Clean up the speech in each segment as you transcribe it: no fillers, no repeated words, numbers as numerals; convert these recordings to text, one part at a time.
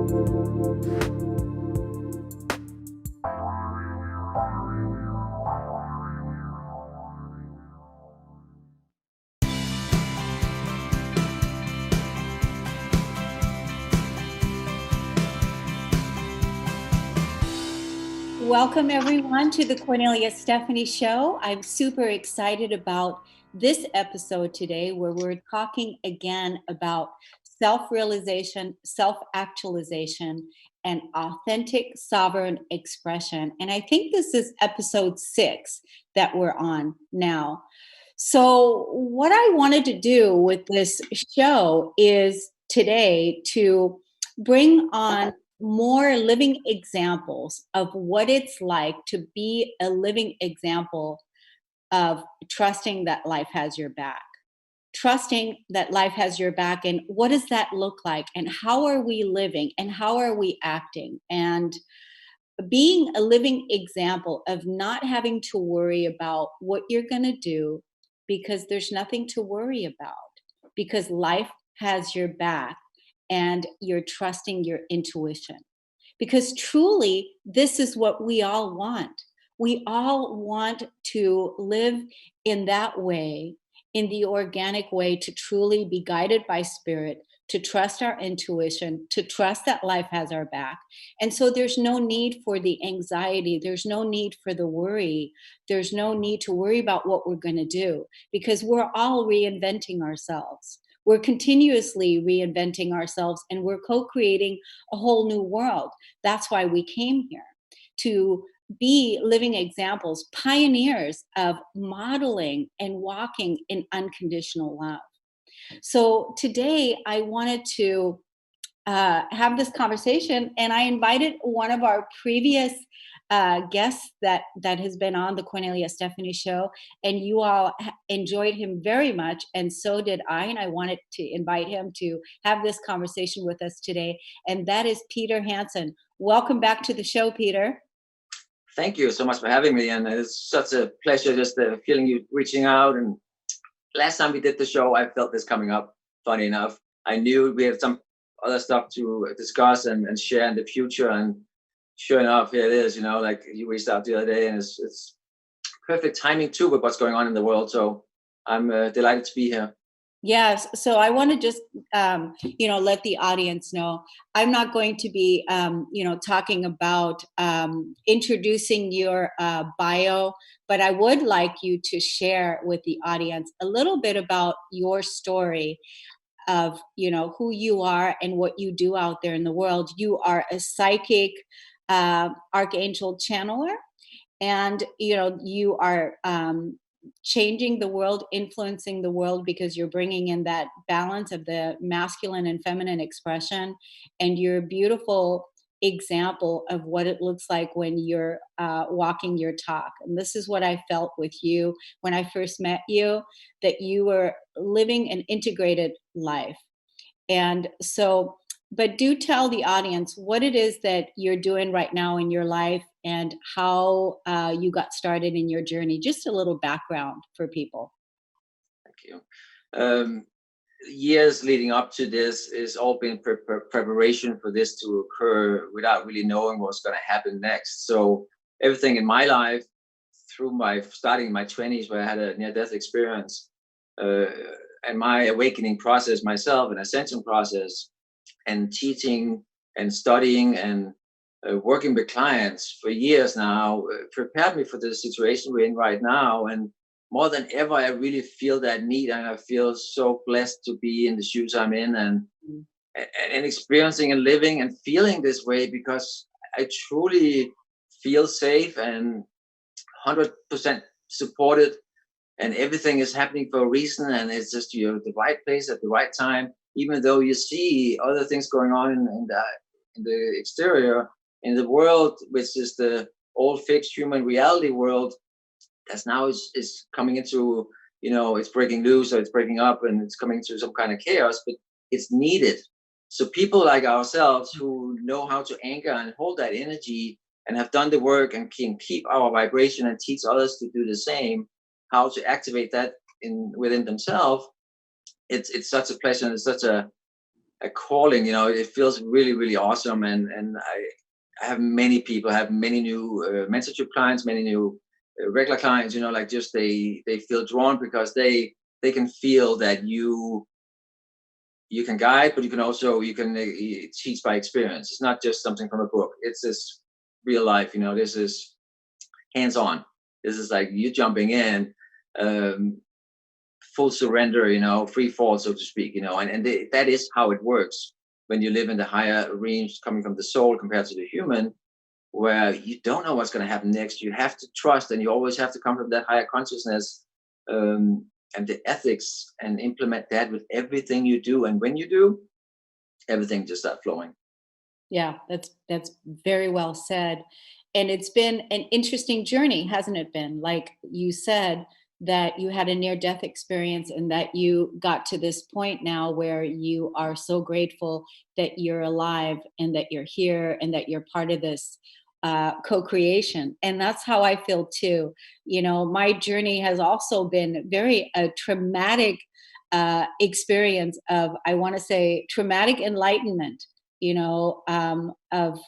Welcome everyone to the Kornelia Stephanie Show. I'm super excited about this episode today where we're talking again about self-realization, self-actualization, and authentic sovereign expression. And I think this is episode 6 that we're on now. So what I wanted to do with this show is today to bring on more living examples of what it's like to be a living example of trusting that life has your back. Trusting that life has your back, and what does that look like, and how are we living, and how are we acting, and being a living example of not having to worry about what you're going to do because there's nothing to worry about, because life has your back and you're trusting your intuition. Because truly, this is what we all want. We all want to live in that way, in the organic way, to truly be guided by spirit, to trust our intuition, to trust that life has our back. And so there's no need for the anxiety. There's no need for the worry. There's no need to worry about what we're going to do, because we're all reinventing ourselves. We're continuously reinventing ourselves, and we're co-creating a whole new world. That's why we came here, to be living examples, pioneers of modeling and walking in unconditional love. So today I wanted to have this conversation, and I invited one of our previous guests that has been on the Kornelia Stephanie Show, and you all enjoyed him very much, and so did I. And I wanted to invite him to have this conversation with us today, and that is Peter Hansen. Welcome back to the show, Peter. Thank you so much for having me, and it's such a pleasure just feeling you reaching out. And last time we did the show, I felt this coming up. Funny enough, I knew we had some other stuff to discuss and share in the future, and sure enough, here it is. Like you reached out the other day, and it's perfect timing too with what's going on in the world. So I'm delighted to be here. Yes. So I want to just, let the audience know, I'm not going to be, talking about introducing your bio, but I would like you to share with the audience a little bit about your story of, who you are and what you do out there in the world. You are a psychic archangel channeler, and, you are changing the world, influencing the world, because you're bringing in that balance of the masculine and feminine expression, and you're a beautiful example of what it looks like when you're walking your talk. And this is what I felt with you when I first met you, that you were living an integrated life. And so, but do tell the audience what it is that you're doing right now in your life, and how you got started in your journey. Just a little background for people. Thank you. Years leading up to this is all been preparation for this to occur without really knowing what's going to happen next. So everything in my life, through starting in my 20s, where I had a near-death experience, and my awakening process myself, an ascension process, and teaching and studying and working with clients for years now, prepared me for the situation we're in right now. And more than ever, I really feel that need, and I feel so blessed to be in the shoes I'm in, and experiencing and living and feeling this way, because I truly feel safe and 100% supported, and everything is happening for a reason, and it's just you're at the right place at the right time, even though you see other things going on in the exterior, in the world, which is the old fixed human reality world that's now is coming into, it's breaking loose, or it's breaking up, and it's coming to some kind of chaos, but it's needed. So people like ourselves who know how to anchor and hold that energy and have done the work and can keep our vibration and teach others to do the same, how to activate that within themselves, it's such a pleasure, and it's such a a calling. It feels really, really awesome. And I have many people, have many new mentorship clients, many new regular clients. Like just they feel drawn because they can feel that you can guide, but you can teach by experience. It's not just something from a book. It's this real life. This is hands on. This is like you jumping in. Full surrender, free fall, so to speak, that is how it works when you live in the higher range coming from the soul compared to the human, where you don't know what's going to happen next. You have to trust, and you always have to come from that higher consciousness, and the ethics, and implement that with everything you do. And when you do, everything just starts flowing. Yeah, that's very well said. And it's been an interesting journey, hasn't it been? Like you said, that you had a near death experience and that you got to this point now where you are so grateful that you're alive and that you're here and that you're part of this co-creation. And that's how I feel too. My journey has also been very a traumatic experience of, I want to say, traumatic enlightenment, of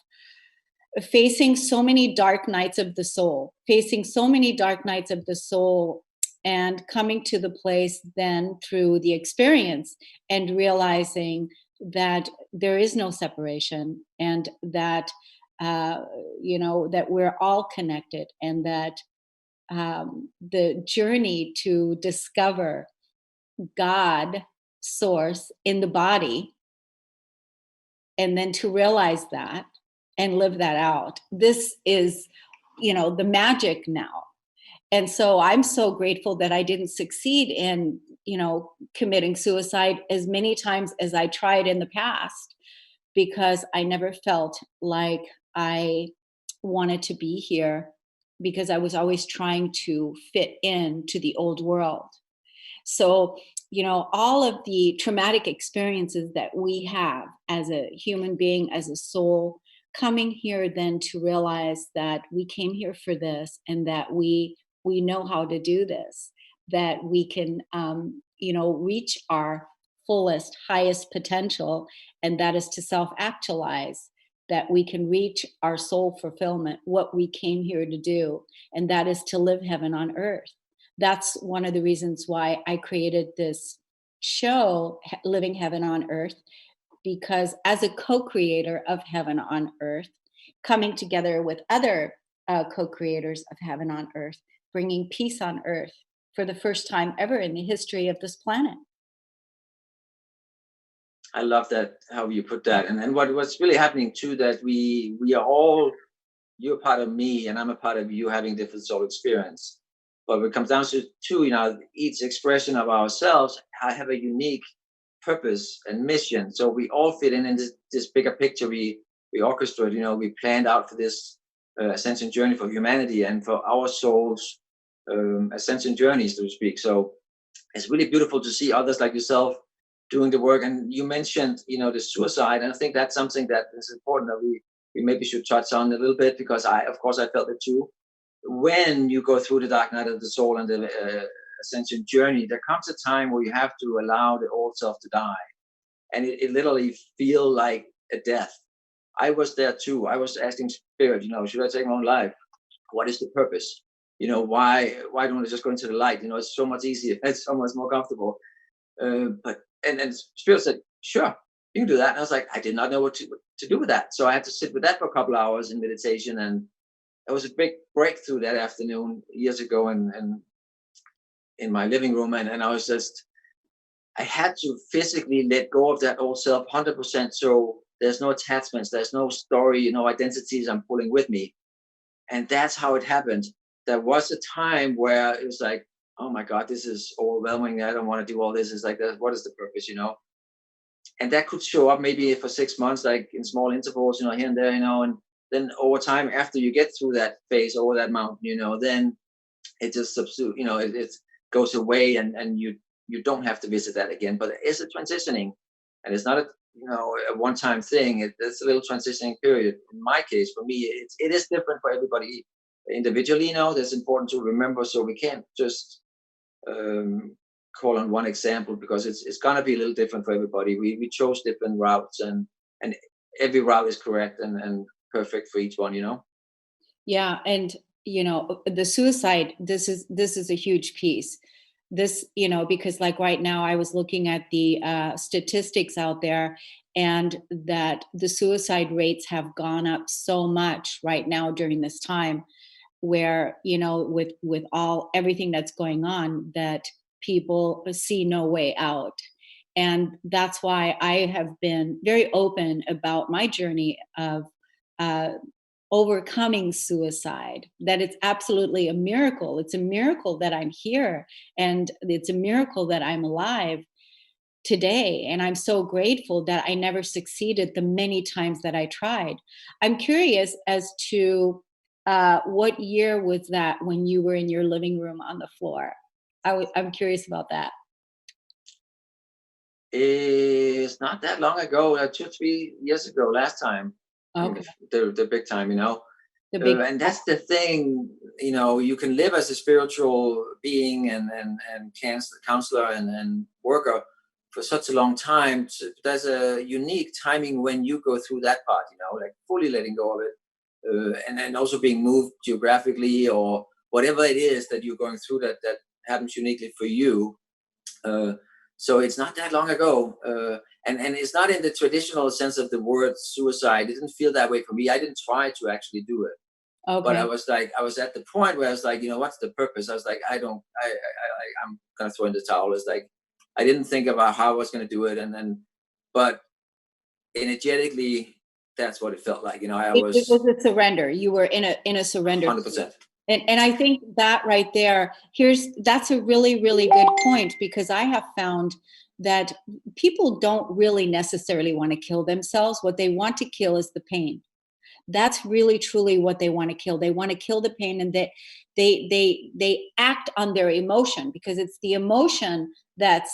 facing so many dark nights of the soul, facing so many dark nights of the soul, and coming to the place then through the experience and realizing that there is no separation, and that that we're all connected, and that the journey to discover God, source in the body, and then to realize that and live that out. This is, the magic now. And so I'm so grateful that I didn't succeed in, committing suicide as many times as I tried in the past, because I never felt like I wanted to be here, because I was always trying to fit into the old world. So, all of the traumatic experiences that we have as a human being, as a soul, coming here then to realize that we came here for this, and that we know how to do this, that we can, reach our fullest, highest potential, and that is to self-actualize, that we can reach our soul fulfillment, what we came here to do, and that is to live heaven on earth. That's one of the reasons why I created this show, Living Heaven on Earth, because as a co-creator of Heaven on Earth, coming together with other co-creators of Heaven on Earth, bringing peace on Earth for the first time ever in the history of this planet. I love that, how you put that. And what's really happening too, that we are all, you're part of me and I'm a part of you, having different soul experience. But when it comes down to each expression of ourselves, I have a unique purpose and mission. So we all fit in this bigger picture. We orchestrate, we planned out for this ascension journey for humanity and for our souls, ascension journey, so to speak. So it's really beautiful to see others like yourself doing the work. And you mentioned, the suicide, and I think that's something that is important that we maybe should touch on a little bit, because of course I felt it too. When you go through the dark night of the soul and the ascension journey, there comes a time where you have to allow the old self to die, and it literally feel like a death. I was there too. I was asking spirit, should I take my own life? What is the purpose? Why don't I just go into the light? It's so much easier. It's so much more comfortable. But and spirit said, sure, you can do that. And I was like, I did not know what to do with that. So I had to sit with that for a couple of hours in meditation. And it was a big breakthrough that afternoon years ago, and in my living room. And I had to physically let go of that old self 100%. So there's no attachments, there's no story, no identities I'm pulling with me. And that's how it happened. There was a time where it was like, oh my God, this is overwhelming. I don't want to do all this. It's like, what is the purpose, And that could show up maybe for 6 months, like in small intervals, here and there, and then over time, after you get through that phase, over that mountain, then it just it goes away, and you don't have to visit that again. But it's a transitioning, and it's not a one-time thing. It's a little transitioning period. In my case, for me, it is different for everybody individually. That's important to remember. So we can't just call on one example because it's gonna be a little different for everybody. We chose different routes, and every route is correct and perfect for each one. You know. Yeah, and the suicide, this is a huge piece. This, because like right now I was looking at the statistics out there, and that the suicide rates have gone up so much right now during this time, where with all everything that's going on, that people see no way out. And that's why I have been very open about my journey of uh, overcoming suicide, that it's absolutely a miracle. It's a miracle that I'm here, and it's a miracle that I'm alive today. And I'm so grateful that I never succeeded the many times that I tried. I'm curious as to what year was that when you were in your living room on the floor? I'm curious about that. It's not that long ago, 2 3 years ago, last time. I mean, Okay. the big time, you know. The big. And that's the thing, you know. You can live as a spiritual being and counselor and worker for such a long time. There's a unique timing when you go through that part, you know, like fully letting go of it, and then also being moved geographically or whatever it is that you're going through that happens uniquely for you. Uh, so it's not that long ago, and it's not in the traditional sense of the word suicide. It didn't feel that way for me. I didn't try to actually do it, but Okay. I was at the point where I was like, you know, what's the purpose? I was like, I'm gonna throw in the towel. It's like I didn't think about how I was gonna do it, and then, but energetically, that's what it felt like. You know, I It was was a surrender. You were in a surrender. 100%. And I think that right there, that's a really, really good point, because I have found that people don't really necessarily want to kill themselves. What they want to kill is the pain. That's really truly what they want to kill. They want to kill the pain, and they act on their emotion, because it's the emotion that's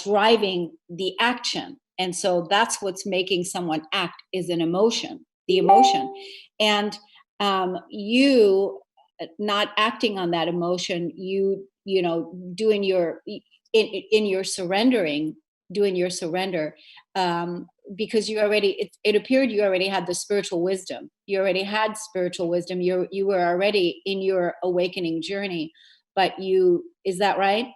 driving the action. And so that's what's making someone act, is an emotion, the emotion. And you not acting on that emotion, doing in your surrendering, doing your surrender, because it appeared you already had the spiritual wisdom. You already had spiritual wisdom. You were already in your awakening journey. But is that right?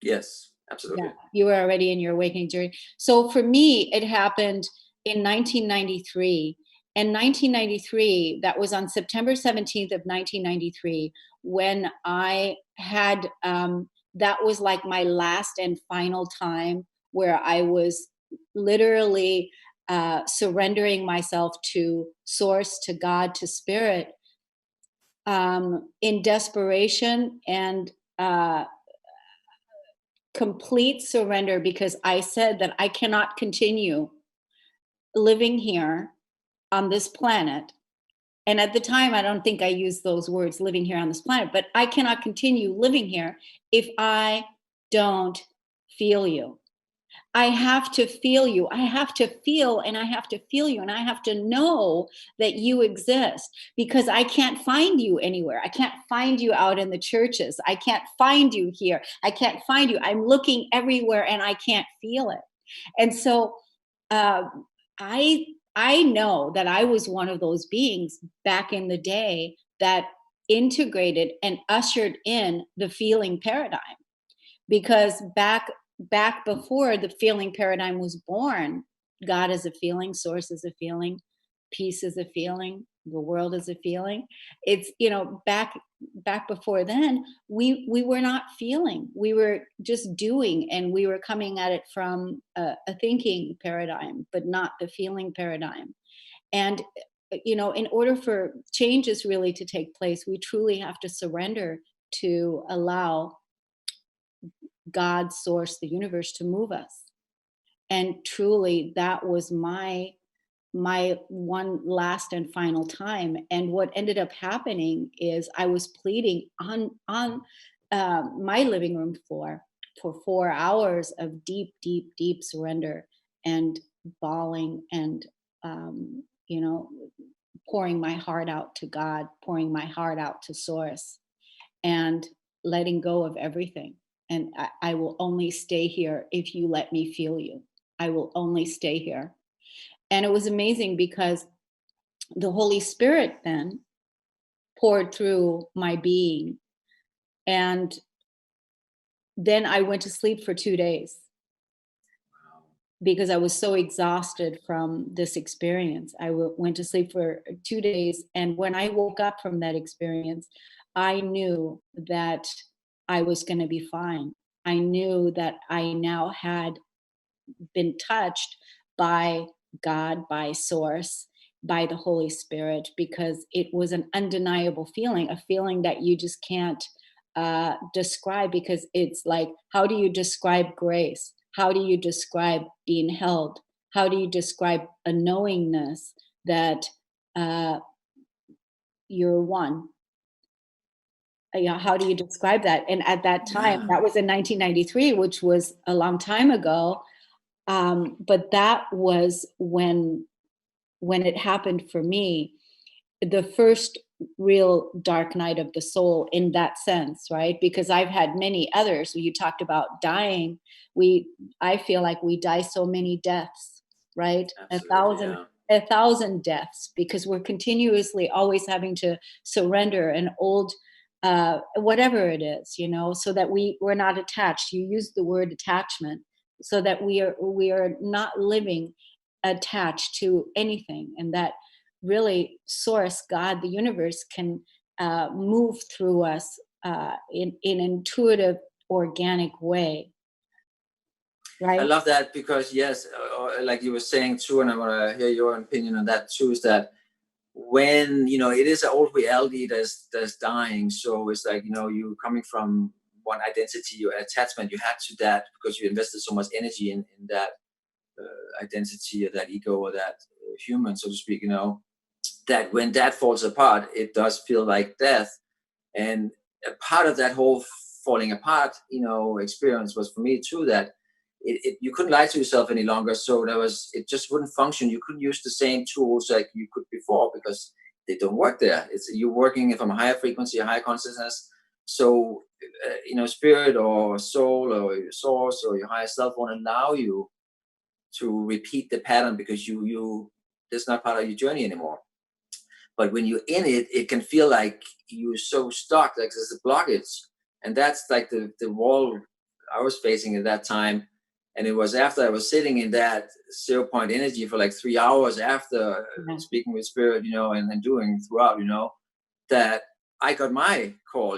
Yes, Yeah, absolutely. you were already in your awakening journey. So for me, it happened in 1993. And 1993, that was on September 17th of 1993, when I had, that was like my last and final time where I was literally surrendering myself to source, to God, to spirit, in desperation and complete surrender, because I said that I cannot continue living here on this planet. And at the time, I don't think I used those words, living here on this planet, but I cannot continue living here if I don't feel you. I have to feel you. I have to feel, and I have to feel you, and I have to know that you exist, because I can't find you anywhere. I can't find you out in the churches. I can't find you here. I can't find you. I'm looking everywhere and I can't feel it. And so uh, I I know that I was one of those beings back in the day that integrated and ushered in the feeling paradigm, because back before the feeling paradigm was born, God is a feeling, source is a feeling, peace is a feeling, the world is a feeling. It's, back before then, we were not feeling, we were just doing, and we were coming at it from a thinking paradigm, but not the feeling paradigm. And in order for changes really to take place, we truly have to surrender, to allow God, source, the universe, to move us. And truly, that was my one last and final time. And what ended up happening is I was pleading on my living room floor for 4 hours of deep, deep, deep surrender, and bawling, and you know pouring my heart out to God, pouring my heart out to source, and letting go of everything. and I will only stay here if you let me feel you. I will only stay here. And it was amazing because the Holy Spirit then poured through my being. And then I went to sleep for 2 days because I was so exhausted from this experience. Went to sleep for 2 days. And when I woke up from that experience, I knew that I was going to be fine. I knew that I now had been touched by God, by Source, by the Holy Spirit, because it was an undeniable feeling, a feeling that you just can't describe, because it's like, how do you describe grace? How do you describe being held? How do you describe a knowingness that uh, you're one? Yeah, how do you describe that? And at that time, Yeah, that was in 1993, which was a long time ago. But that was when it happened for me, the first real dark night of the soul in that sense, right? Because I've had many others. You talked about dying. We I feel like we die so many deaths, right? a absolutely. thousand Yeah, a thousand deaths, because we're continuously always having to surrender an old whatever it is, so that we're not attached. You use the word attachment, so that we are not living attached to anything, and that really Source, God, the universe, can move through us in intuitive, organic way, I right? love that because yes, like you were saying too, and I want to hear your opinion on that too. Is that when it is an old reality that's dying, so it's like you coming from one identity or attachment you had to that because you invested so much energy in that identity or that ego or that human, so to speak. That when that falls apart, it does feel like death. And a part of that whole falling apart, experience was for me too that you couldn't lie to yourself any longer. So it just wouldn't function. You couldn't use the same tools like you could before because they don't work there. It's you're working from a higher frequency, a higher consciousness. So, spirit or soul or your source or your higher self won't allow you to repeat the pattern because you that's not part of your journey anymore. But when you're in it, it can feel like you're so stuck, like there's a blockage. And that's like the wall I was facing at that time. And it was after I was sitting in that 0 point energy for like 3 hours after Yeah. speaking with spirit, and doing throughout, that I got my call,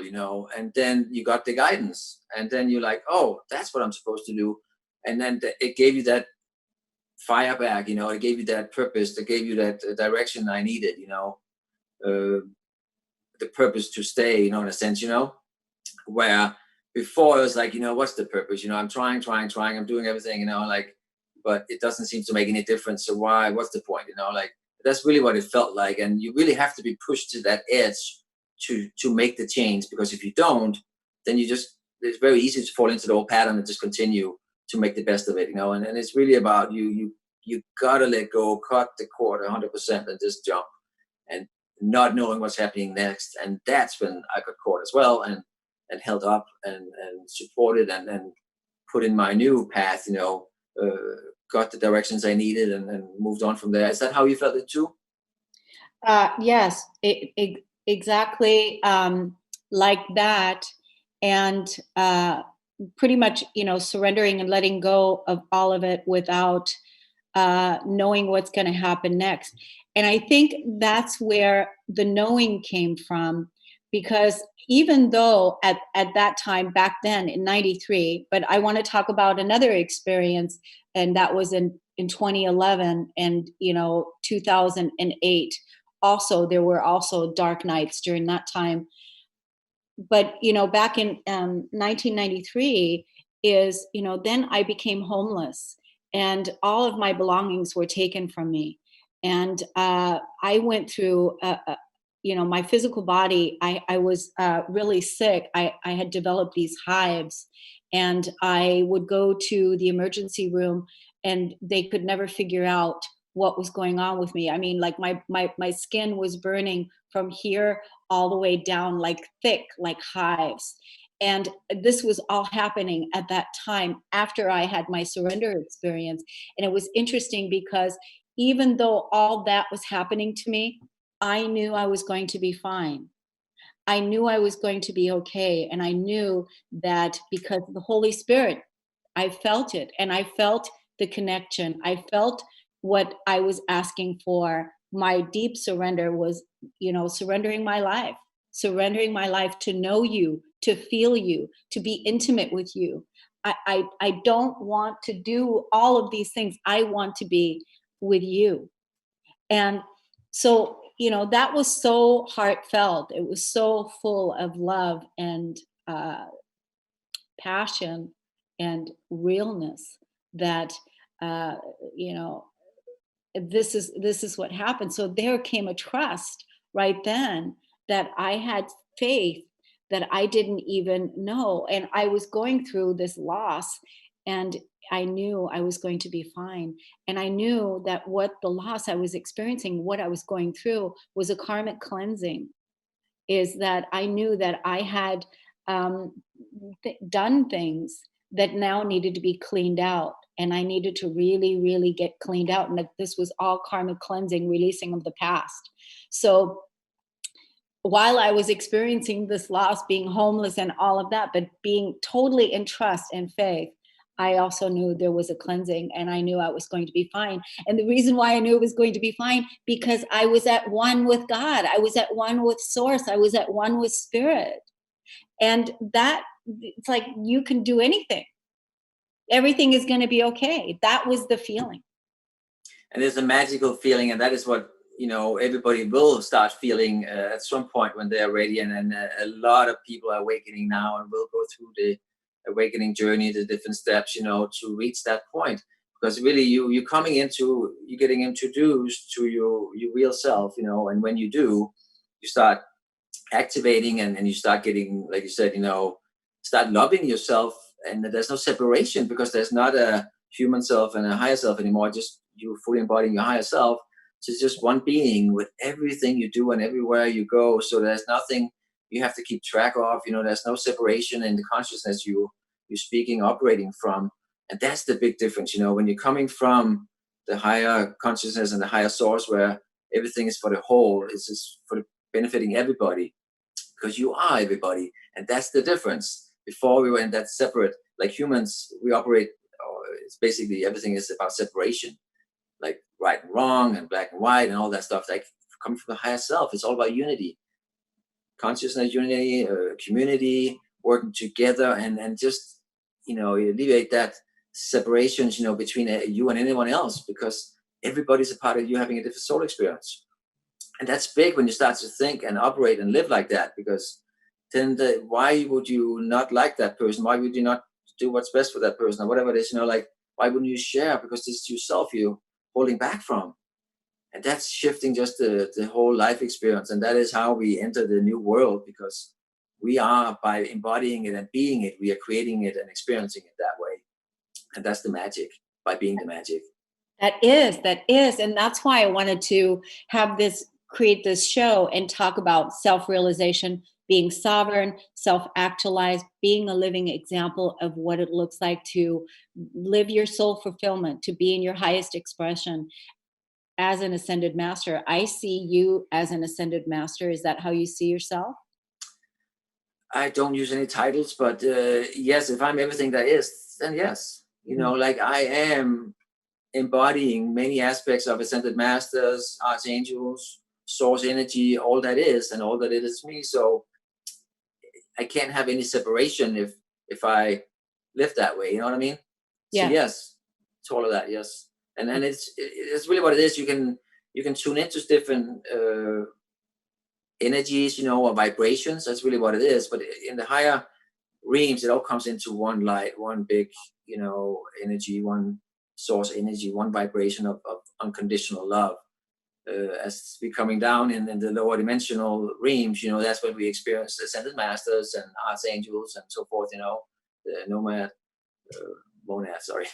and then you got the guidance. And then you're like, oh, that's what I'm supposed to do. And then it gave you that fire back, it gave you that purpose, it gave you that direction I needed, uh, the purpose to stay, in a sense, where before it was like, what's the purpose? I'm trying, I'm doing everything, like, but it doesn't seem to make any difference. So what's the point? Like that's really what it felt like. And you really have to be pushed to that edge to make the change, because if you don't, then it's very easy to fall into the old pattern and just continue to make the best of it, and it's really about you gotta let go, cut the cord 100% and just jump, and not knowing what's happening next. And that's when I got caught as well, and held up and supported and put in my new path, got the directions I needed, and moved on from there. Is that how you felt it too? Yes, exactly, like that. And pretty much, surrendering and letting go of all of it without knowing what's going to happen next. And I think that's where the knowing came from, because even though at that time, back then in 93, but I want to talk about another experience, and that was in 2011 and 2008. Also, there were also dark nights during that time. But back in 1993 is, then I became homeless, and all of my belongings were taken from me. And I went through my physical body. I was really sick. I had developed these hives, and I would go to the emergency room, and they could never figure out what was going on with me. I mean, like my skin was burning from here all the way down, like thick, like hives. And this was all happening at that time after I had my surrender experience. And it was interesting because even though all that was happening to me, I knew I was going to be fine. I knew I was going to be okay. And I knew that because of the Holy Spirit, I felt it, and I felt the connection. I felt what I was asking for. My deep surrender was, surrendering my life to know you, to feel you, to be intimate with you. I don't want to do all of these things. I want to be with you. And so, that was so heartfelt. It was so full of love and uh, passion and realness that uh, you know this is what happened. So there came a trust right then, that I had faith that I didn't even know, and I was going through this loss, and I knew I was going to be fine. And I knew that what the loss I was experiencing, what I was going through, was a karmic cleansing. Is that I knew that I had um, done things that now needed to be cleaned out. And I needed to really, really get cleaned out. And that this was all karmic cleansing, releasing of the past. So while I was experiencing this loss, being homeless and all of that, but being totally in trust and faith, I also knew there was a cleansing, and I knew I was going to be fine. And the reason why I knew it was going to be fine, because I was at one with God. I was at one with source. I was at one with spirit. And that, it's like, you can do anything. Everything is going to be okay. That was the feeling. And there's a magical feeling, and that is what everybody will start feeling at some point when they're ready. And a lot of people are awakening now and will go through the awakening journey, the different steps, to reach that point. Because really, you're getting introduced to your real self, and when you do, you start activating, and you start getting, like you said, start loving yourself. And there's no separation, because there's not a human self and a higher self anymore. Just you fully embodying your higher self. So it's just one being with everything you do and everywhere you go. So there's nothing you have to keep track of. There's no separation in the consciousness you're speaking, operating from. And that's the big difference. When you're coming from the higher consciousness and the higher source, where everything is for the whole, it's just for the benefiting everybody, because you are everybody. And that's the difference. Before, we were in that separate, like humans, we operate, it's basically everything is about separation, like right and wrong and black and white and all that stuff. Like, coming from the higher self, it's all about unity, consciousness, unity, community, working together, and just, alleviate that separations, between you and anyone else, because everybody's a part of you having a different soul experience. And that's big when you start to think and operate and live like that, because then why would you not like that person? Why would you not do what's best for that person, or whatever it is? Like, why wouldn't you share? Because this is yourself you're holding back from. And that's shifting just the whole life experience. And that is how we enter the new world, because we are, by embodying it and being it, we are creating it and experiencing it that way. And that's the magic, by being the magic. That is. And that's why I wanted to create this show and talk about self-realization, being sovereign, self-actualized, being a living example of what it looks like to live your soul fulfillment, to be in your highest expression as an ascended master. I see you as an ascended master. Is that how you see yourself? I don't use any titles, but yes, if I'm everything that is, then yes. Like, I am embodying many aspects of ascended masters, archangels, source energy, all that is, and all that it is me. So I can't have any separation if I live that way. You know what I mean? So Yeah. yes, to all of that, yes. And it's really what it is. You can tune into different energies, or vibrations. That's really what it is. But in the higher realms, it all comes into one light, one big, energy, one source energy, one vibration of unconditional love. As we coming down in the lower dimensional realms, that's when we experience ascended masters and archangels and so forth, the monad, sorry,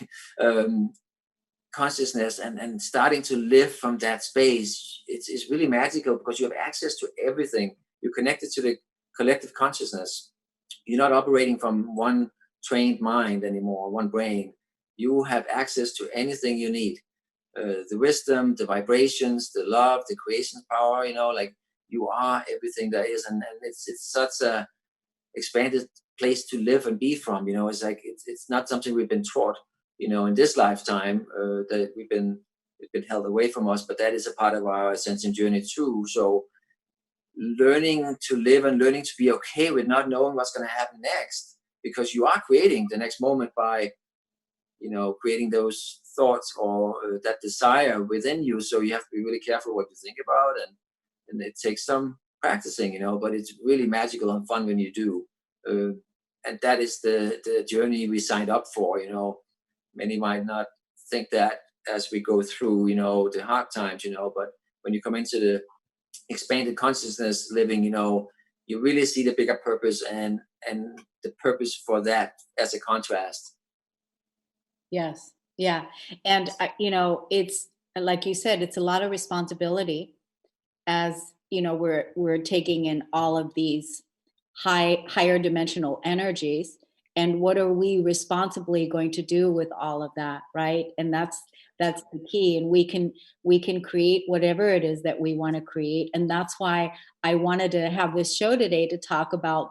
consciousness, and starting to live from that space. It's really magical, because you have access to everything. You're connected to the collective consciousness, You're not operating from one trained mind anymore, one brain. You have access to anything you need, the wisdom, the vibrations, the love, the creation power. Like you are everything there is, and it's such a expanded place to live and be from. It's like it's not something we've been taught. In this lifetime, that we've been held away from us, but that is a part of our ascension journey too. So learning to live and learning to be okay with not knowing what's going to happen next, because you are creating the next moment by creating those thoughts or that desire within you. So you have to be really careful what you think about, and it takes some practicing, but it's really magical and fun when you do. uh, and that is the journey we signed up for. Many might not think that as we go through the hard times, but when you come into the expanded consciousness living, you really see the bigger purpose and the purpose for that as a contrast. Yes. Yeah. And it's like you said, it's a lot of responsibility, as we're taking in all of these higher dimensional energies, and what are we responsibly going to do with all of that, right? And that's the key. And we can create whatever it is that we want to create. And that's why I wanted to have this show today, to talk about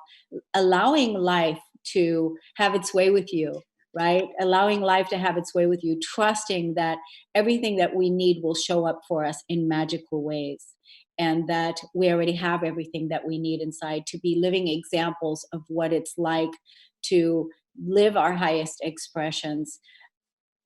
allowing life to have its way with you, right? Allowing life to have its way with you, trusting that everything that we need will show up for us in magical ways, and that we already have everything that we need inside to be living examples of what it's like to live our highest expressions,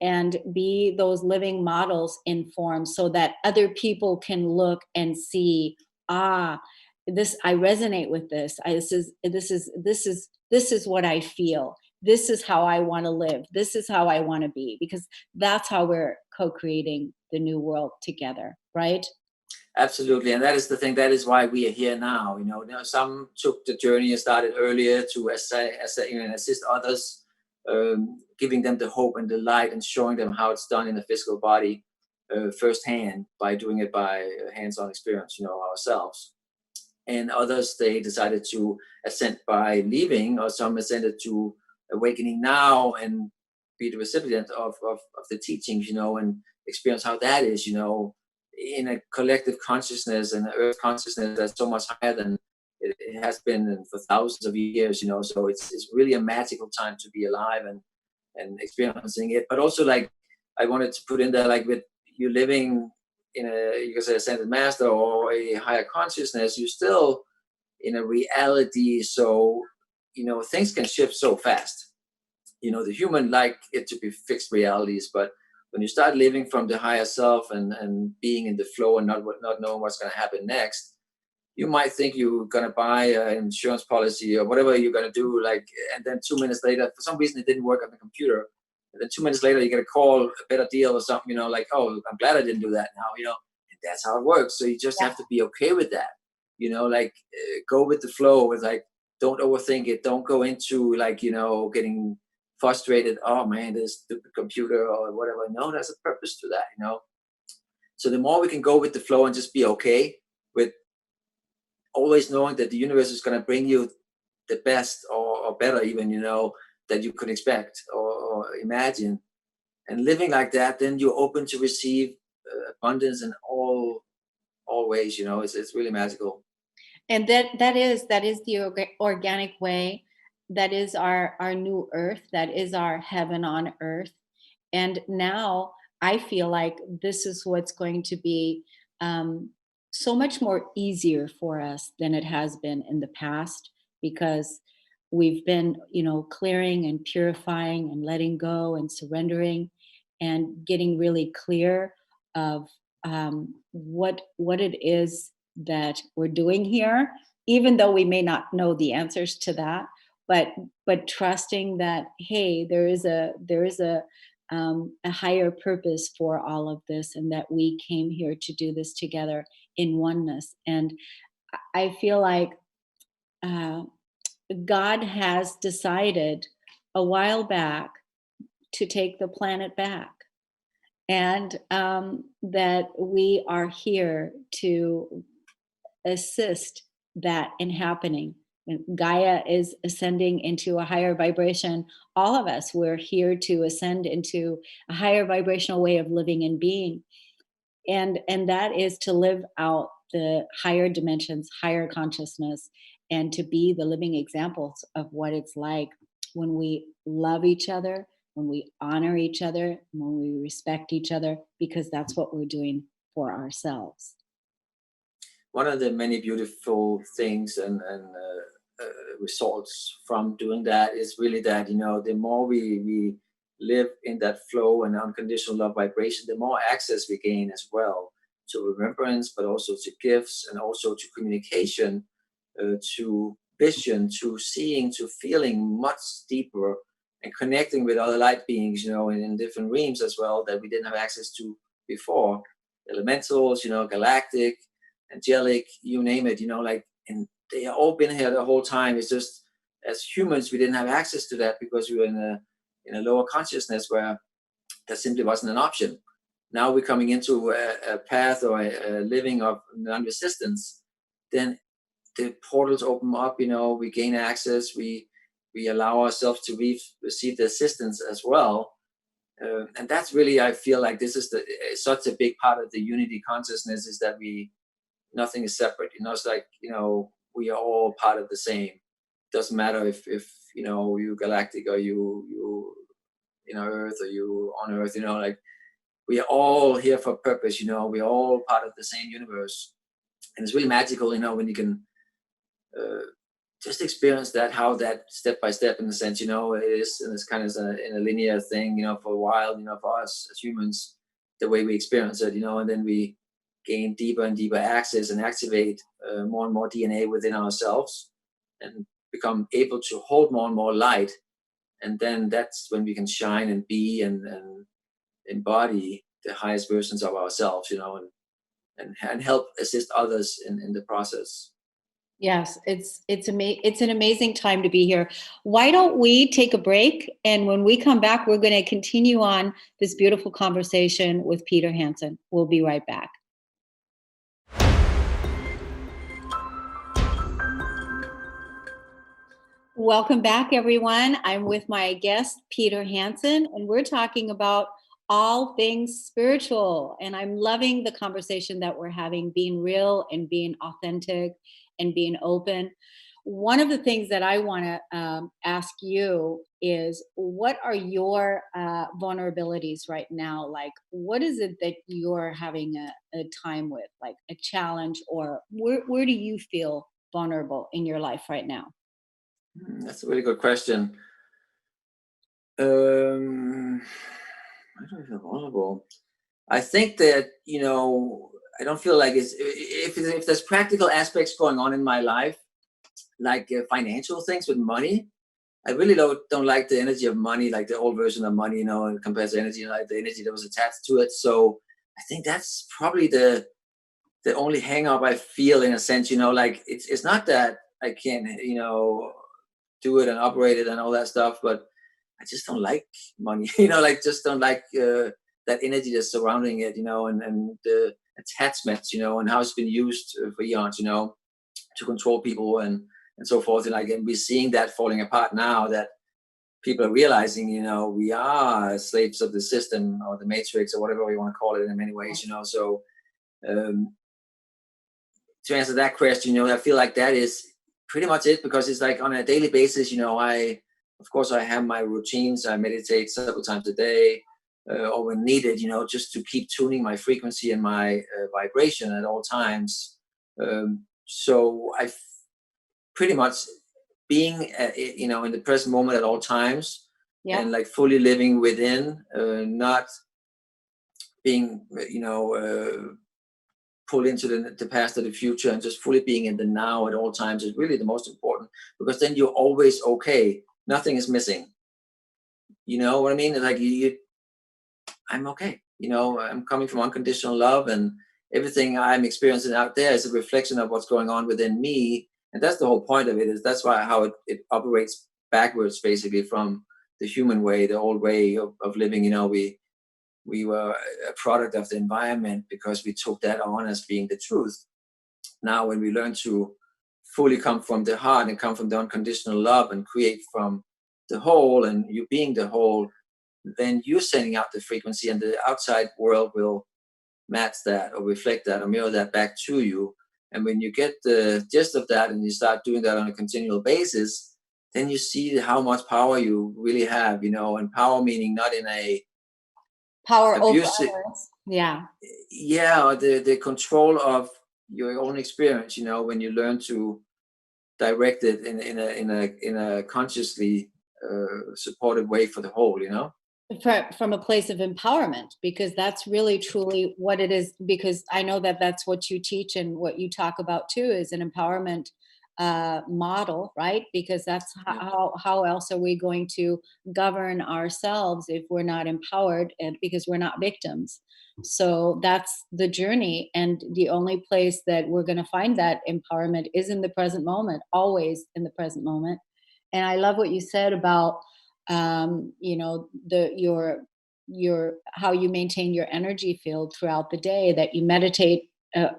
and be those living models in form, so that other people can look and see, ah, this, I resonate with this. This is what I feel. This is how I want to live. This is how I want to be, because that's how we're co-creating the new world together, right? Absolutely, and that is the thing. That is why we are here now. Some took the journey and started earlier to assist others, giving them the hope and the light, and showing them how it's done in the physical body, firsthand, by doing it by hands-on experience. Ourselves. And others, they decided to ascend by leaving, or some ascended to awakening now and be the recipient of the teachings, and experience how that is, in a collective consciousness and earth consciousness that's so much higher than it has been for thousands of years. So it's really a magical time to be alive and experiencing it. But also, like, I wanted to put in there, like, with you living in a, you can say, ascended master or a higher consciousness, you still in a reality. So things can shift so fast. The human like it to be fixed realities, but when you start living from the higher self and being in the flow and not knowing what's going to happen next, you might think you're going to buy an insurance policy or whatever you're going to do, like, and then 2 minutes later, for some reason, it didn't work on the computer. And then 2 minutes later, you get a call, a better deal or something, like, oh, I'm glad I didn't do that now, and that's how it works. So you just have to be okay with that, like, go with the flow, with, like, don't overthink it. Don't go into, like, getting frustrated. Oh man, this stupid computer or whatever. No, there's a purpose to that. So the more we can go with the flow and just be okay with always knowing that the universe is going to bring you the best, or better even, that you could expect or imagine, and living like that, then you're open to receive abundance in all ways. It's really magical. And that is the organic way. That is our new earth. That is our heaven on earth. And now I feel like this is what's going to be, um, so much more easier for us than it has been in the past, because we've been, clearing and purifying and letting go and surrendering, and getting really clear of, what it is that we're doing here, even though we may not know the answers to that. But trusting that, hey, there is a higher purpose for all of this, and that we came here to do this together in oneness. And I feel like, uh, God has decided a while back to take the planet back, and that we are here to assist that in happening. Gaia is ascending into a higher vibration. All of us, we're here to ascend into a higher vibrational way of living and being. And that is to live out the higher dimensions, higher consciousness, and to be the living examples of what it's like when we love each other, when we honor each other, when we respect each other, because that's what we're doing for ourselves. One of the many beautiful things results from doing that is really that, the more we live in that flow and unconditional love vibration, the more access we gain as well to remembrance, but also to gifts, and also to communication, to vision, to seeing, to feeling much deeper, and connecting with other light beings, in different realms as well that we didn't have access to before. Elementals, galactic, angelic, you name it, and they have all been here the whole time. It's just, as humans, we didn't have access to that because we were in a lower consciousness where that simply wasn't an option. Now we're coming into a path or a living of non-resistance. Then the portals open up. We gain access. We allow ourselves to receive the assistance as well. And that's really, I feel like this is such a big part of the unity consciousness, is that nothing is separate. It's like, we are all part of the same. Doesn't matter if you galactic, or you Earth, or you on Earth. Like, we are all here for purpose. We're all part of the same universe, and it's really magical. When you can just experience that, how that step by step, in a sense, it is, and it's kind of in a linear thing. For a while, for us as humans, the way we experience it, and then we gain deeper and deeper access and activate more and more DNA within ourselves, and become able to hold more and more light. And then that's when we can shine and be and embody the highest versions of ourselves, and help assist others in the process. Yes, it's an amazing time to be here. Why don't we take a break, and when we come back, we're going to continue on this beautiful conversation with Peter Hansen. We'll be right back. Welcome back, everyone. I'm with my guest, Peter Hansen, and we're talking about all things spiritual. And I'm loving the conversation that we're having, being real and being authentic and being open. One of the things that I want to ask you is, what are your vulnerabilities right now? Like, what is it that you're having a time with, like a challenge, or where do you feel vulnerable in your life right now? That's a really good question. Why do I feel vulnerable? I think that, I don't feel like if there's practical aspects going on in my life, like financial things with money. I really don't like the energy of money, like the old version of money, and compared to energy, like the energy that was attached to it. So I think that's probably the only hang up I feel, in a sense. Like, it's not that I can't, do it and operate it and all that stuff, but I just don't like money. Like, just don't like that energy that's surrounding it, and the attachments, and how it's been used for eons, to control people and so forth. And again, we're seeing that falling apart now, that people are realizing, we are slaves of the system, or the matrix, or whatever you want to call it, in many ways. So um, to answer that question, I feel like that is pretty much it, because it's like on a daily basis, of course, I have my routines. I meditate several times a day, or when needed, just to keep tuning my frequency and my vibration at all times. So I pretty much being, in the present moment at all times, Yeah. and like fully living within, not being, pulled into the past or the future, and just fully being in the now at all times is really the most important, because then you're always okay. Nothing is missing. You know what I mean? Like, I'm okay. I'm coming from unconditional love, and everything I'm experiencing out there is a reflection of what's going on within me. And that's the whole point of it. Is that's why how it operates backwards, basically, from the human way, the old way of living. We were a product of the environment because we took that on as being the truth. Now, when we learn to fully come from the heart and come from the unconditional love and create from the whole, and you being the whole, then you're sending out the frequency, and the outside world will match that or reflect that or mirror that back to you. And when you get the gist of that and you start doing that on a continual basis, then you see how much power you really have, and power meaning not in a Power over abusive, others. Yeah. yeah, or the control of your own experience, when you learn to direct it in a consciously supportive way for the whole. From a place of empowerment, because that's really truly what it is, because I know that that's what you teach and what you talk about too is an empowerment model, right? Because that's Yeah. how else are we going to govern ourselves if we're not empowered, and because we're not victims. So that's the journey, and the only place that we're going to find that empowerment is in the present moment, always in the present moment. And I love what you said about the your how you maintain your energy field throughout the day, that you meditate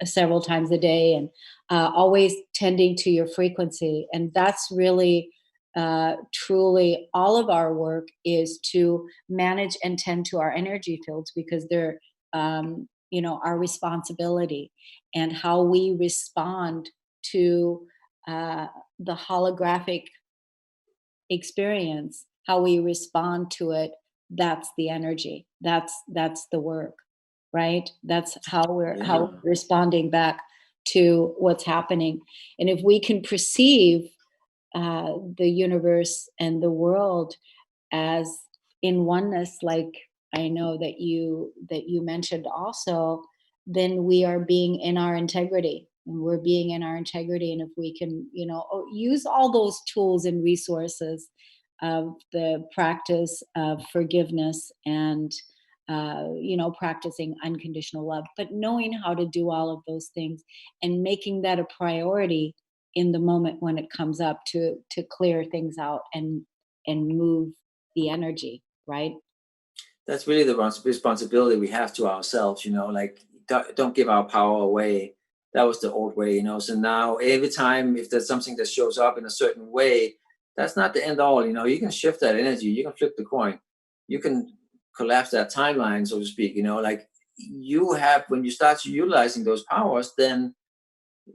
several times a day, and always tending to your frequency. And that's really truly all of our work, is to manage and tend to our energy fields, because they're our responsibility. And how we respond to the holographic experience, how we respond to it, that's the energy, that's the work, right? That's how Yeah. we're responding back to what's happening. And if we can perceive the universe and the world as in oneness, like I know that you mentioned also, then we are being in our integrity, and we're being in our integrity. And if we can use all those tools and resources of the practice of forgiveness, and practicing unconditional love, but knowing how to do all of those things and making that a priority in the moment when it comes up, to clear things out and move the energy, right? That's really the responsibility we have to ourselves, like don't give our power away. That was the old way. So now every time if there's something that shows up in a certain way, that's not the end all. You can shift that energy, you can flip the coin, you can collapse that timeline, so to speak. Like you have, when you start utilizing those powers, then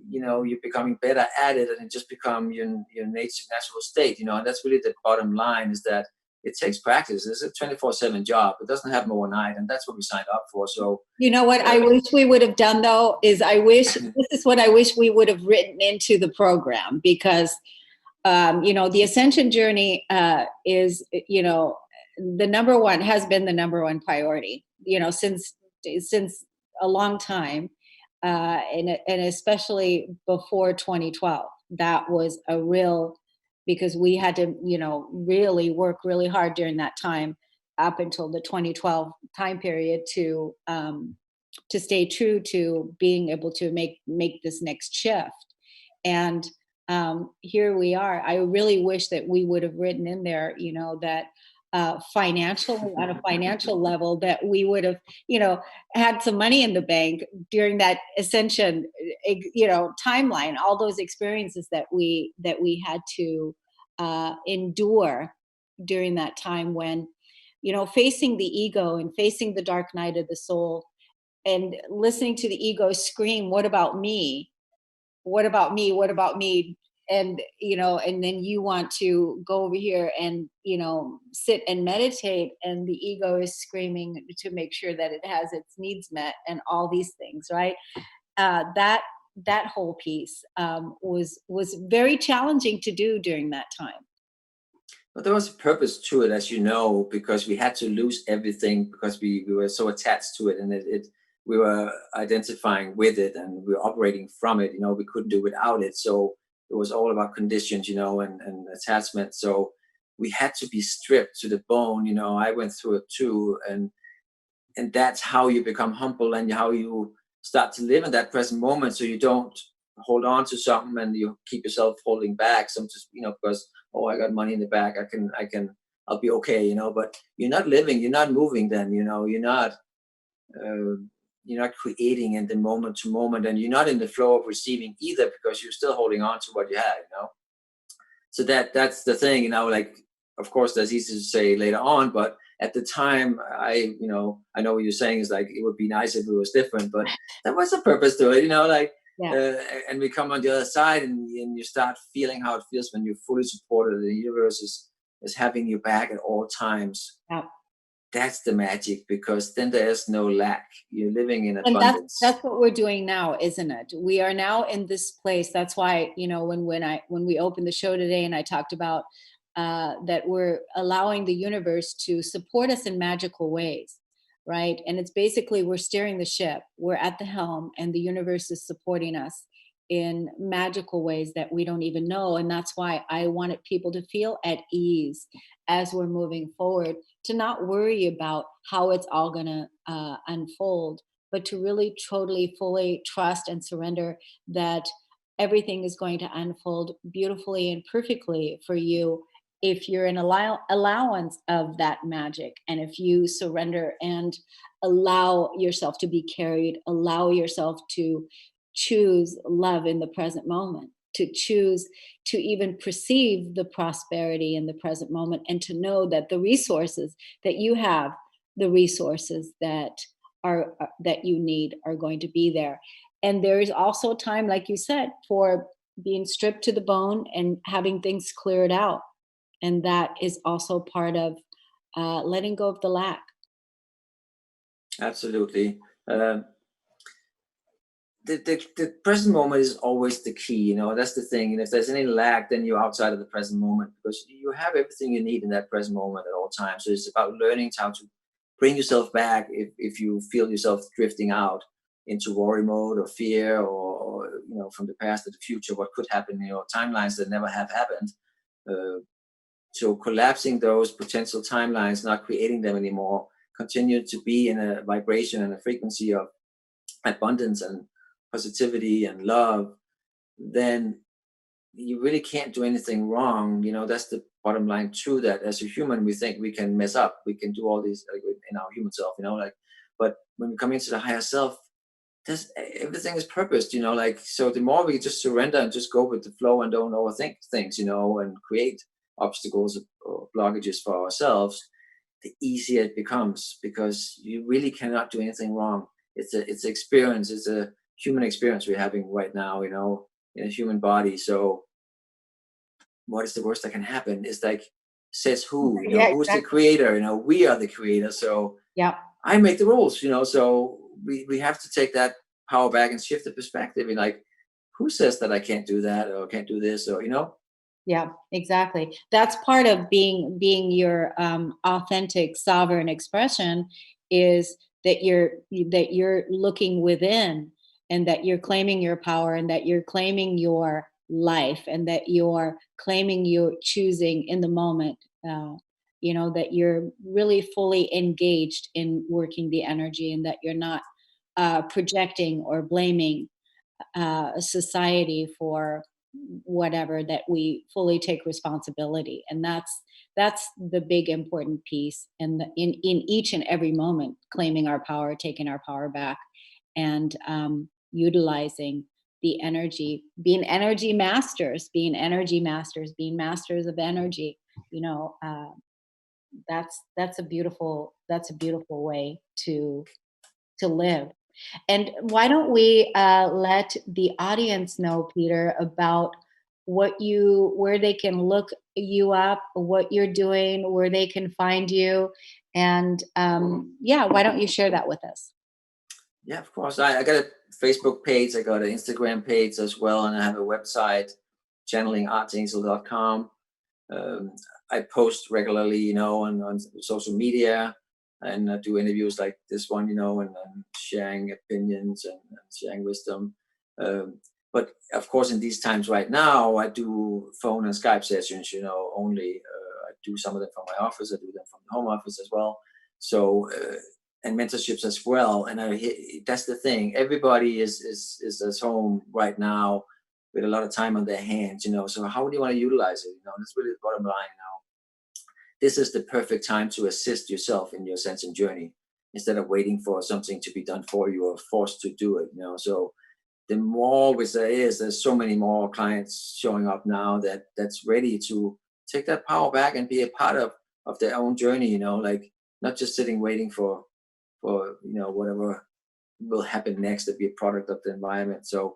you're becoming better at it, and it just become your natural state. And that's really the bottom line, is that it takes practice. It's a 24/7 job. It doesn't happen overnight, and that's what we signed up for. So You know what I uh, wish we would have done, though, is this is what I wish we would have written into the program, because the ascension journey is, the number one, has been the number one priority, since a long time, and especially before 2012. That was a real, because we had to, really work really hard during that time, up until the 2012 time period, to stay true to being able to make this next shift. And here we are. I really wish that we would have written in there, that financially, on a financial level, that we would have, had some money in the bank during that ascension, timeline, all those experiences that we had to endure during that time, when, facing the ego and facing the dark night of the soul, and listening to the ego scream, "What about me? What about me? What about me?" And then you want to go over here and sit and meditate, and the ego is screaming to make sure that it has its needs met, and all these things, right? That whole piece was very challenging to do during that time. but there was a purpose to it, as you know, because we had to lose everything because we were so attached to it, and we were identifying with it, and we were operating from it. We couldn't do without it. So it was all about conditions, and attachment. So we had to be stripped to the bone. I went through it too, and that's how you become humble, and how you start to live in that present moment, so you don't hold on to something and you keep yourself holding back some, just because, oh, I got money in the bank, I'll be okay. But you're not living, you're not moving, then you're not uh, you're not creating in the moment to moment, and you're not in the flow of receiving either, because you're still holding on to what you had, so that's the thing, like, of course that's easy to say later on, but at the time, I know what you're saying is like, it would be nice if it was different, but there was a purpose to it, like, Yeah. and we come on the other side, and you start feeling how it feels when you're fully supported. The universe is having you back at all times. Yeah. That's the magic, because then there's no lack. You're living in And abundance. that's what we're doing now, isn't it? We are now in this place. That's why, when we opened the show today and I talked about that we're allowing the universe to support us in magical ways, right? And it's basically, we're steering the ship, we're at the helm, and the universe is supporting us in magical ways that we don't even know. And that's why I wanted people to feel at ease as we're moving forward, to not worry about how it's all going to unfold, but to really totally fully trust and surrender that everything is going to unfold beautifully and perfectly for you, if you're in allowance of that magic, and if you surrender and allow yourself to be carried, allow yourself to choose love in the present moment, to choose to even perceive the prosperity in the present moment, and to know that the resources that you have, the resources that are that you need, are going to be there. And there is also time, like you said, for being stripped to the bone and having things cleared out, and that is also part of letting go of the lack. Absolutely. Um, the present moment is always the key. That's the thing. And if there's any lack, then you're outside of the present moment, because you have everything you need in that present moment at all times. So it's about learning how to bring yourself back if you feel yourself drifting out into worry mode or fear, or from the past to the future, what could happen in your timelines that never have happened. So collapsing those potential timelines, not creating them anymore, continue to be in a vibration and a frequency of abundance and positivity and love, then you really can't do anything wrong. That's the bottom line. True that as a human, we think we can mess up. We can do all these, like, in our human self, like, but when we come into the higher self, there's everything is purposed, like, so the more we just surrender and just go with the flow and don't overthink things, and create obstacles or blockages for ourselves, the easier it becomes, because you really cannot do anything wrong. It's an experience. It's a human experience we're having right now, in a human body. So what is the worst that can happen? Is like, says who? Yeah, Who's the exactly. creator? We are the creator. So Yeah. I make the rules, so we have to take that power back and shift the perspective. And like, who says that I can't do that or can't do this, or Yeah, exactly. That's part of being your authentic sovereign expression, is that you're looking within, and that you're claiming your power, and that you're claiming your life, and that you're claiming your choosing in the moment. That you're really fully engaged in working the energy, and that you're not projecting or blaming society for whatever, that we fully take responsibility. And that's the big important piece, and in each and every moment, claiming our power, taking our power back, and utilizing the energy, being masters of energy. you know uh, that's a beautiful way to live. And why don't we let the audience know, Peter, about where they can look you up, what you're doing, where they can find you, and yeah, why don't you share that with us? Yeah, of course. I got a Facebook page, I got an Instagram page as well, and I have a website, channelingarchangel.com. um, I post regularly, on social media, and do interviews like this one, and sharing opinions and sharing wisdom. Um, but of course, in these times right now, I do phone and Skype sessions, only. I do some of them from my office. I do them from the home office as well. So, and mentorships as well. And that's the thing. Everybody is at home right now with a lot of time on their hands, So how do you want to utilize it? That's really the bottom line. This is the perfect time to assist yourself in your ascension journey. instead of waiting for something to be done for you or forced to do it. So the more which there's so many more clients showing up now that's ready to take that power back and be a part of their own journey. Like not just sitting waiting for whatever will happen next to be a product of the environment. So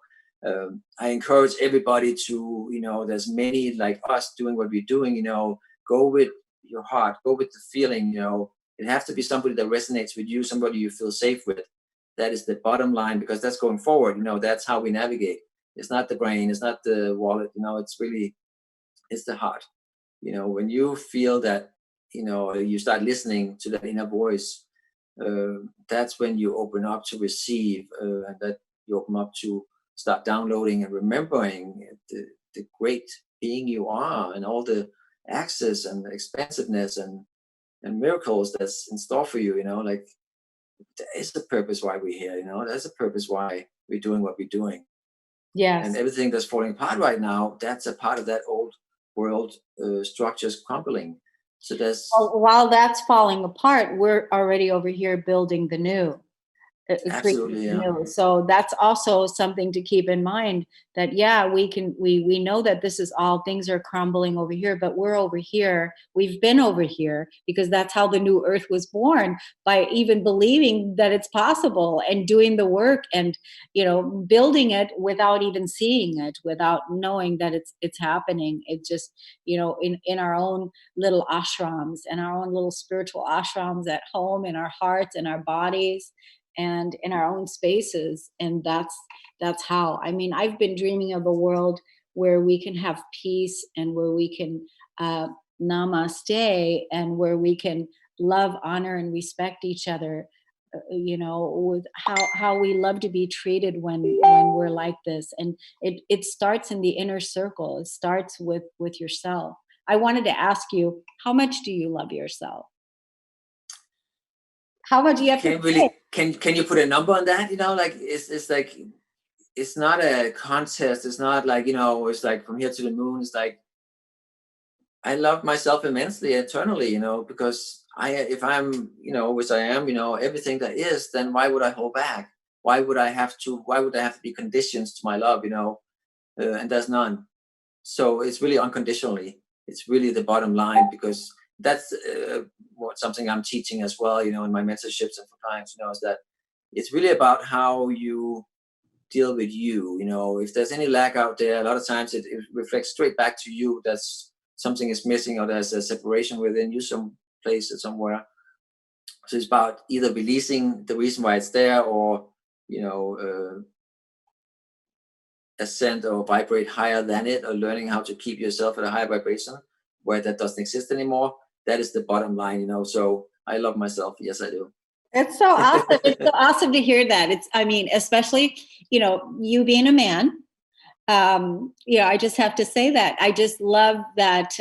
I encourage everybody to, there's many like us doing what we're doing, go with your heart, go with the feeling. It has to be somebody that resonates with you, somebody you feel safe with. That is the bottom line, because that's going forward. That's how we navigate. It's not the brain, it's not the wallet, it's the heart. When you feel that, you start listening to that inner voice, that's when you open up to receive, and that you open up to start downloading and remembering the great being you are, and all the access and expansiveness and miracles that's in store for you. Like there is a purpose why we're here. There's a purpose why we're doing what we're doing. Yes. And everything that's falling apart right now, that's a part of that old world structures crumbling. So there's while that's falling apart, we're already over here building the new. Absolutely, yeah. So that's also something to keep in mind, that we know that this is all, things are crumbling over here, but we're over here, we've been over here, because that's how the new earth was born, by even believing that it's possible and doing the work and building it without even seeing it, without knowing that it's happening. It just in our own little ashrams and our own little spiritual ashrams at home, in our hearts and our bodies and in our own spaces. And that's how, I've been dreaming of a world where we can have peace, and where we can namaste, and where we can love, honor, and respect each other, with how we love to be treated when we're like this. And it starts in the inner circle. It starts with yourself. I wanted to ask you, how much do you love yourself? How much do you have to really can you put a number on that? Like it's like, it's not a contest. It's not like, it's like from here to the moon. It's like I love myself immensely eternally, because if I'm, which I am, everything that is, then why would I hold back? Why would I have to be conditions to my love, and there's none. So it's really unconditionally. It's really the bottom line, because that's something I'm teaching as well, in my mentorships and for clients, is that it's really about how you deal with you. If there's any lack out there, a lot of times it reflects straight back to you. That's something is missing, or there's a separation within you, some place or somewhere. So it's about either releasing the reason why it's there, or ascend or vibrate higher than it, or learning how to keep yourself at a higher vibration where that doesn't exist anymore. That is the bottom line. So I love myself. Yes, I do. It's so awesome. It's so awesome to hear that. Especially, you being a man, I just have to say that. I just love that,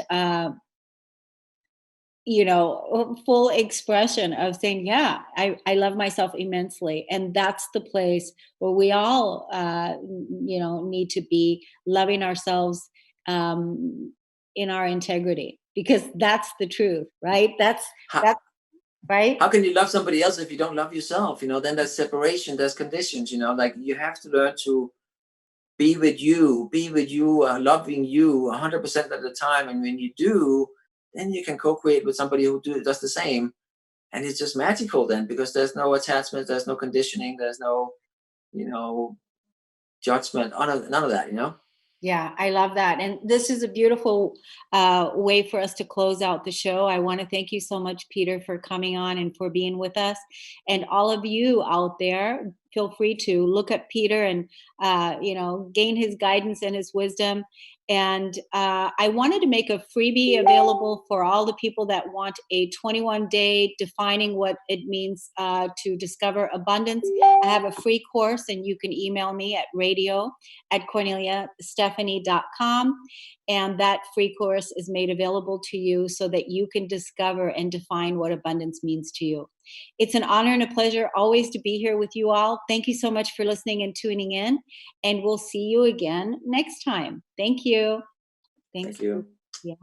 full expression of saying, yeah, I love myself immensely. And that's the place where we all, need to be, loving ourselves in our integrity, because that's the truth, right? That's right. How can you love somebody else if you don't love yourself? Then there's separation, there's conditions, like you have to learn to be with you, loving you 100% of the time. And when you do, then you can co-create with somebody who does the same. And it's just magical then, because there's no attachment, there's no conditioning, there's no, judgment, none of that. Yeah, I love that. And this is a beautiful way for us to close out the show. I want to thank you so much, Peter, for coming on and for being with us. And all of you out there, feel free to look at Peter and, gain his guidance and his wisdom. And I wanted to make a freebie available for all the people that want a 21-day defining what it means to discover abundance. I have a free course, and you can email me at radio@KorneliaStephanie.com. And that free course is made available to you so that you can discover and define what abundance means to you. It's an honor and a pleasure always to be here with you all. Thank you so much for listening and tuning in. And we'll see you again next time. Thank you. Thank you. Yeah.